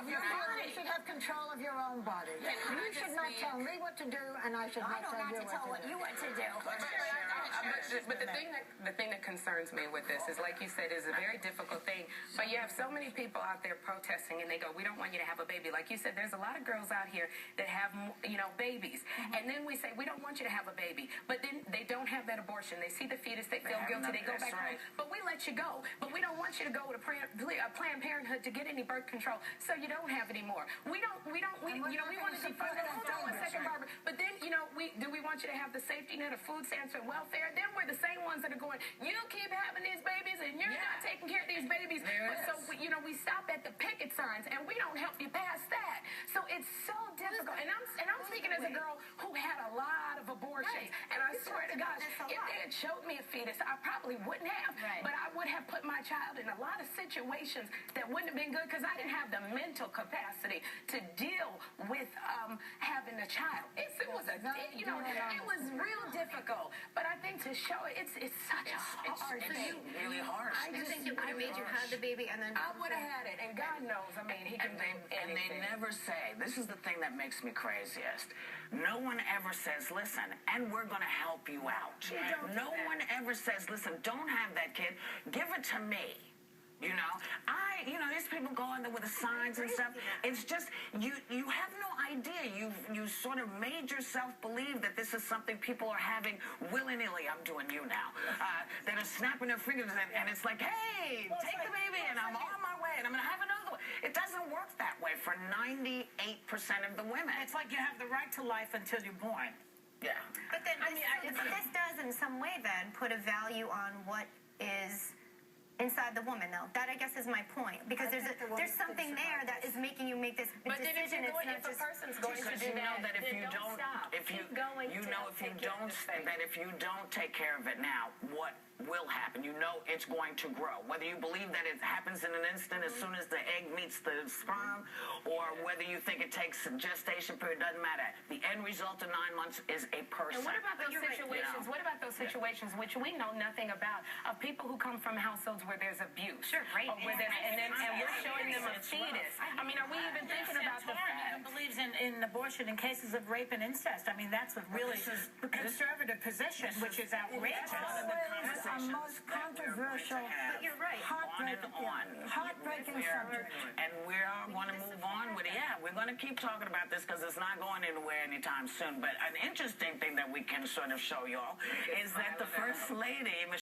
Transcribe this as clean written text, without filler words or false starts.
of your body. You should have control of your own body. You should not tell me what to do, and I should not tell you what to do. But the thing that concerns me with this is, like you said, is a very difficult thing. But you have so many people out there protesting, and they go, "We don't want you to have a baby." Like you said, there's a lot of girls out here that have, babies, and then we say, "We don't want you to have a baby," but then they don't have that abortion. They see the fetus, they feel guilty, they go back home. But we let you go. But we don't want you to go to Planned Parenthood to get any birth control, so you don't have any more. We want to defund it. Hold on one second, Barbara. But then, do we want you to have the safety net of food stamps and welfare? Then we're the same ones that are going, you keep having these babies and you're not taking care of these babies. We stop at the picket signs and we don't help you pass that. So it's so difficult. And I'm speaking as a girl who had a lot of abortions. And I swear to God, if they had showed me a fetus, I probably wouldn't have. But I would have put my child in a lot of situations that wouldn't have been good because I didn't have the mental capacity to deal with having a child. It was real difficult. But I think to show it, it's such a hard thing. It's really hard. I think it would have made you have the baby and then... I would have had it, and God knows, he can do anything. And they never say, this is the thing that makes me craziest. No one ever says, listen, and we're going to help you out. No one ever says, listen, don't have that kid. Give it to me. These people go in there with the signs and stuff. It's just, you have no idea. You sort of made yourself believe that this is something people are having willy-nilly. I'm doing you now. That are snapping their fingers and it's like, hey, take the baby and I'm on my way and I'm going to have another one. It doesn't work that way for 98% of the women. It's like you have the right to life until you're born. Yeah. But then this does in some way then put a value on what is inside the woman, though. That, I guess, is my point. Because there's something there that is making you make this decision. But if a person's going to do that, if you don't take care of it now, what will happen? It's going to grow. Whether you believe that it happens in an instant as soon as the egg meets the sperm, or whether you think it takes a gestation period, doesn't matter. The end result in 9 months is a person. And what about those situations? What about those situations which we know nothing about, of people who come from households where there's abuse? Sure, right. And we're showing them a fetus. Are we even thinking about the fact? Believes in abortion in cases of rape and incest. That's a really conservative position, which is outrageous. A most controversial, but you're right, heartbreaking subject. And we are going to move on with it. Yeah, we're going to keep talking about this because it's not going anywhere anytime soon. But an interesting thing that we can sort of show y'all is that the First Lady,